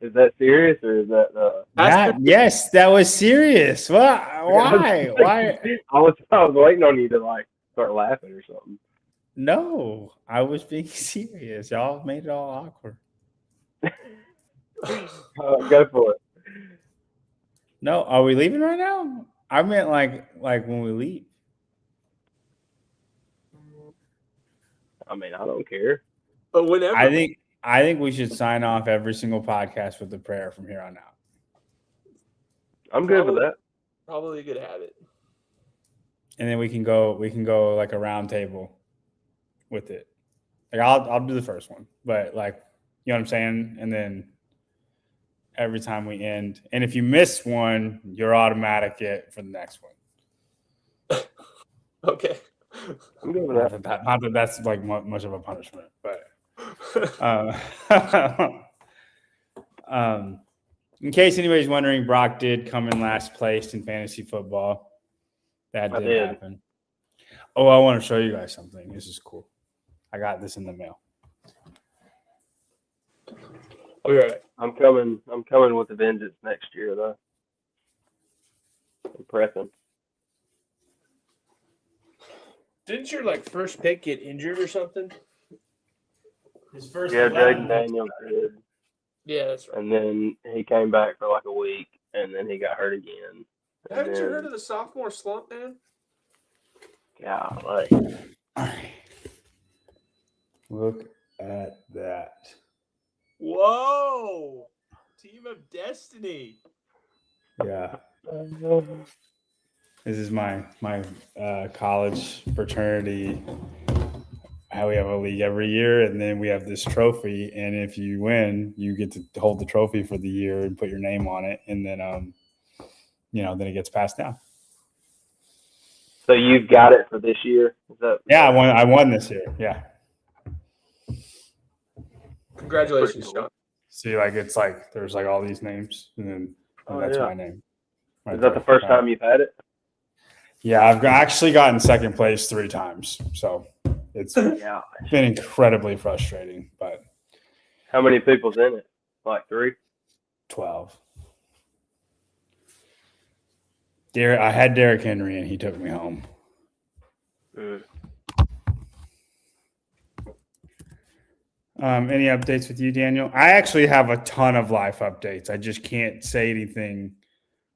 Is that serious or is that? Yes, that was serious. What? Why? Why? I was waiting on you to start laughing or something. No, I was being serious. Y'all made it all awkward. Go for it. No, are we leaving right now? I meant like when we leave. I mean, I don't care. But whenever. I think we should sign off every single podcast with a prayer from here on out. I'm good with that. Probably a good habit. And then we can go like a round table with it. Like I'll do the first one, but like you know what I'm saying? And then every time we end, and if you miss one, you're automatic it for the next one. Okay. I'm good with that. Not that that's like much of a punishment, but in case anybody's wondering, Brock did come in last place in fantasy football. That did happen. Oh, I want to show you guys something. This is cool. I got this in the mail. I'll be right. I'm coming with a vengeance next year, though. I'm prepping. Didn't your first pick get injured or something? His first. Yeah, Jaden Daniels did. Yeah, that's right. And then he came back for like a week, and then he got hurt again. Haven't you heard of the sophomore slump, man? Golly. All right. Look at that. Whoa! Team of Destiny. Yeah. This is my college fraternity. How we have a league every year, and then we have this trophy. And if you win, you get to hold the trophy for the year and put your name on it. And then, then it gets passed down. So you've got it for this year? Is that? Yeah, I won this year. Yeah. Congratulations, Sean. See, there's all these names, and that's my name. Is that the first time you've had it? Yeah, I've actually gotten second place 3 times, so it's been incredibly frustrating. But how many people's in it? Like 3? 12. I had Derrick Henry, and he took me home. Any updates with you, Daniel? I actually have a ton of life updates. I just can't say anything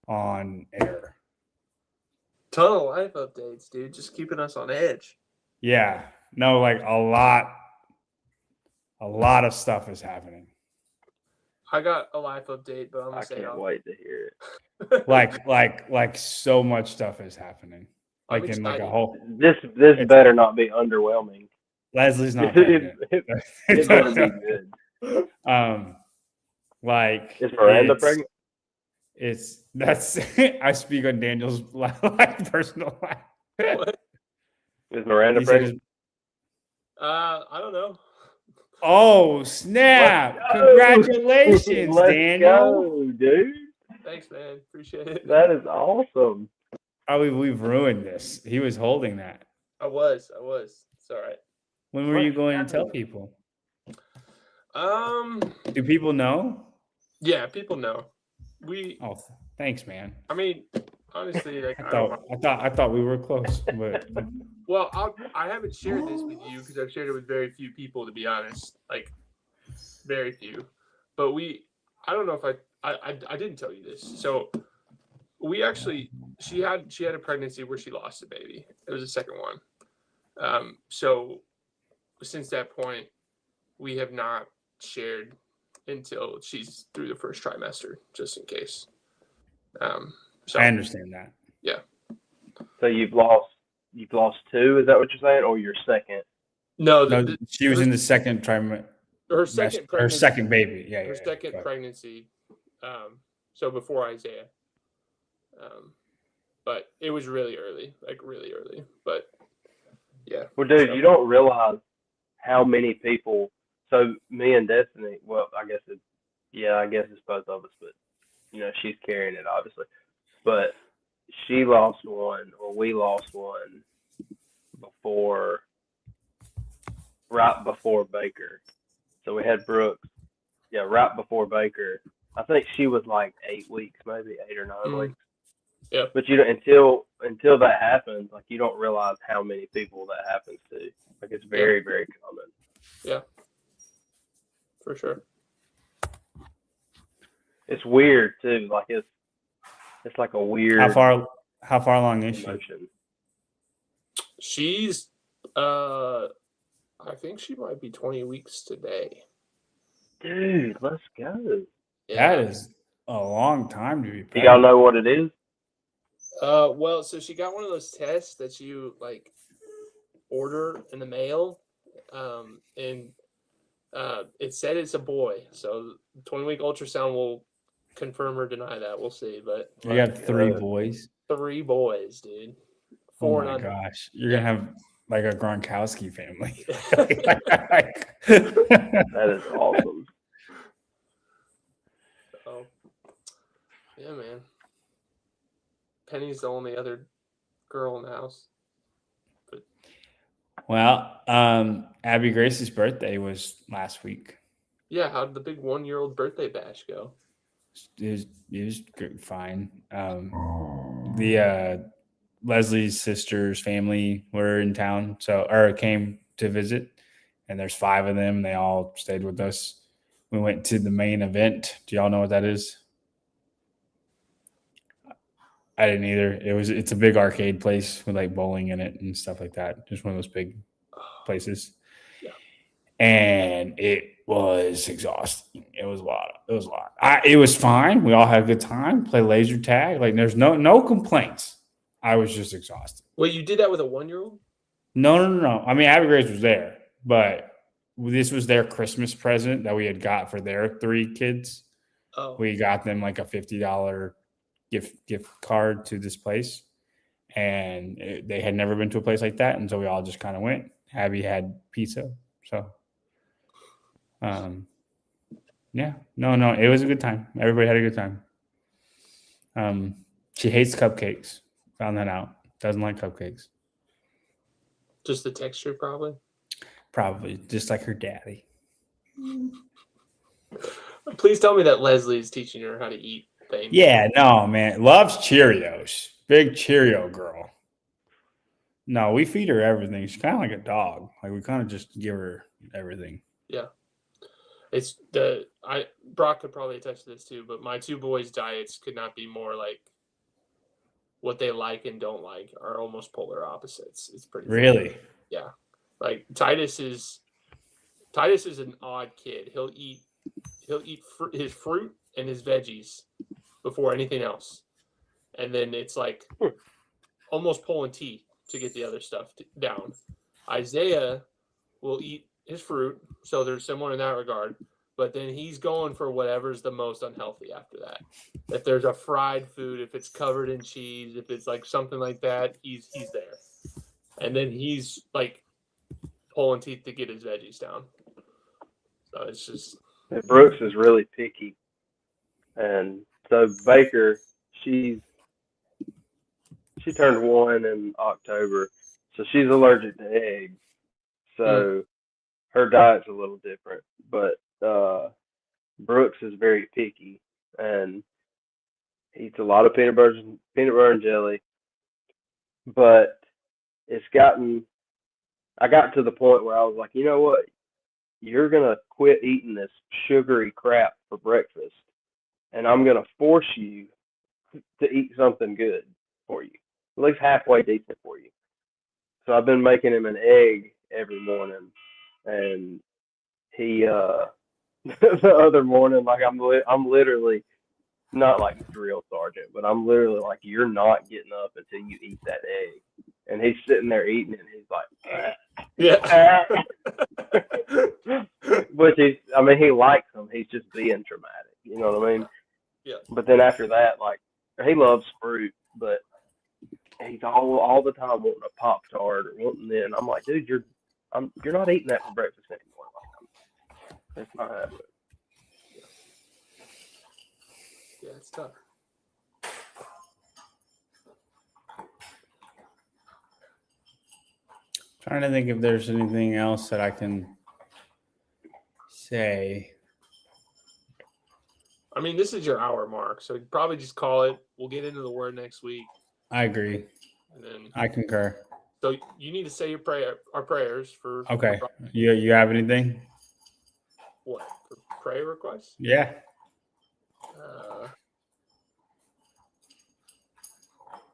on air. Ton of life updates, dude. Just keeping us on edge. Yeah. No, a lot of stuff is happening. I got a life update, but I'm gonna say I can't wait to hear it. like so much stuff is happening. I'm in excited. a whole. This better not be underwhelming. Leslie's not pregnant. It better be good. Is Miranda pregnant? I speak on Daniel's personal life. What? Is Miranda pregnant? I don't know. Oh snap! Congratulations, Let's Daniel. Go, dude. Thanks, man. Appreciate it. That is awesome. Oh, we've ruined this. He was holding that. I was. It's all right. When were you going to tell people? Do people know? Yeah, people know. Oh, thanks, man. I mean, honestly, I thought we were close, but well, I haven't shared this with you because I've shared it with very few people, to be honest. Very few. But I don't know if I didn't tell you this. So we actually, she had a pregnancy where she lost a baby. It was the second one. So since that point, we have not shared until she's through the first trimester, just in case. So I understand that. Yeah. So you've lost 2, is that what you're saying, or your second? No, she was in the second trimester. Her second pregnancy. Her second baby. Yeah. Her second pregnancy. So before Isaiah. But it was really early, really early. But yeah. Well, dude, you don't realize how many people. So me and Destiny. Well, I guess it's both of us, but she's carrying it obviously. But she lost one, or we lost one right before Baker. So we had Brooks. Yeah, right before Baker. I think she was 8 weeks, maybe 8 or 9 weeks. Yeah. But until that happens, you don't realize how many people that happens to. It's very, very common. Yeah. For sure. It's weird too. It's It's like a weird How far along is she? emotion. She's, I think she might be 20 weeks today. Dude, let's go. Yeah. That is a long time to be Do y'all pregnant. know what it is? Well, so she got one of those tests that you like order in the mail, and it said it's a boy. So 20-week ultrasound will confirm or deny that. We'll see. But You got 3 boys. 3 boys, dude. Oh 4 my and under. gosh, you're gonna have like a Gronkowski family. That is awesome. Oh, yeah, man. Penny's the only other girl in the house. Well, Abby Grace's birthday was last week. Yeah, how did the big 1-year-old birthday bash go? It was fine. The Leslie's sister's family were in town, or came to visit, and there's 5 of them. They all stayed with us. We went to the main event. Do y'all know what that is? I didn't either. It's a big arcade place with like bowling in it and stuff like that. Just one of those big places. Yeah. And it was exhausting. It was a lot. It was fine. We all had a good time. Play laser tag. Like there's no complaints. I was just exhausted. Wait, you did that with a 1-year-old? No. I mean, Abby Grace was there, but this was their Christmas present that we had got for their 3 kids. Oh. We got them like a $50 gift card to this place, and they had never been to a place like that, and so we all just kind of went. Abby had pizza, so yeah, no, it was a good time. Everybody had a good time. She hates cupcakes. Found that out. Doesn't like cupcakes. Just the texture, probably. Probably just like her daddy. Please tell me that Leslie is teaching her how to eat things. Yeah, no, man. Loves Cheerios. Big Cheerio girl. No, we feed her everything. She's kind of like a dog. Like we kind of just give her everything. Yeah. Brock could probably attest to this too, but my 2 boys' diets could not be more like what they like and don't like are almost polar opposites. It's pretty Really? funny. Yeah. Like Titus is an odd kid. He'll eat his fruit and his veggies before anything else. And then it's like almost pulling teeth to get the other stuff down. Isaiah will eat his fruit, so they're similar in that regard. But then he's going for whatever's the most unhealthy after that. If there's a fried food, if it's covered in cheese, if it's like something like that, he's there. And then he's like pulling teeth to get his veggies down. So it's just. And Brooks is really picky, and so Baker, she turned 1 in October, so she's allergic to eggs. So her diet's a little different, but Brooks is very picky, and he eats a lot of peanut butter and jelly. But I got to the point where I was like, you know what? You're going to quit eating this sugary crap for breakfast, and I'm going to force you to eat something good for you, at least halfway decent for you. So I've been making him an egg every morning, and he the other morning, like I'm literally not like drill sergeant, but I'm literally like, you're not getting up until you eat that egg. And he's sitting there eating it, and he's like, yeah. Which he likes them. He's just being dramatic. You know what I mean? Yeah. But then after that, like, he loves fruit, but he's all the time wanting a Pop-Tart or wanting this. And I'm like, dude, you're not eating that for breakfast anymore. Like, that's not happening. Yeah, it's tough. Trying to think if there's anything else that I can say. I mean, this is your hour mark, so probably just call it. We'll get into the word next week. I agree. And then I concur. So you need to say our prayers for. Okay. For, You have anything? what? For prayer requests? Yeah.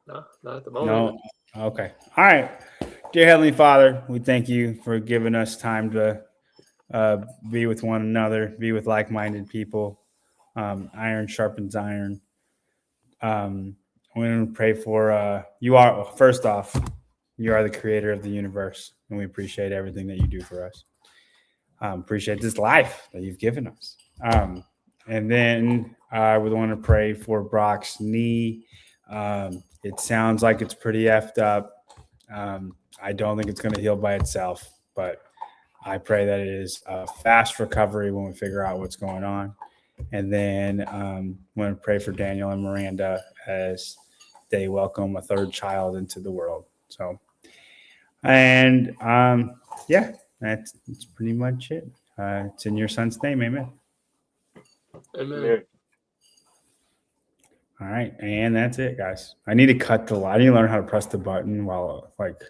No, not at the moment. No. Okay. All right. Dear Heavenly Father, we thank you for giving us time to be with one another, be with like-minded people. Iron sharpens iron. We're going to pray for you. Are first off, you are the creator of the universe, and we appreciate everything that you do for us. Appreciate this life that you've given us. And then I would want to pray for Brock's knee. It sounds like it's pretty effed up. I don't think it's going to heal by itself, but I pray that it is a fast recovery when we figure out what's going on. And then I'm going to pray for Daniel and Miranda as they welcome a third child into the world. So, and yeah, that's pretty much it. It's in your son's name, amen. Amen. Yeah. All right, and that's it, guys. I need to cut the. I need to learn how to press the button while like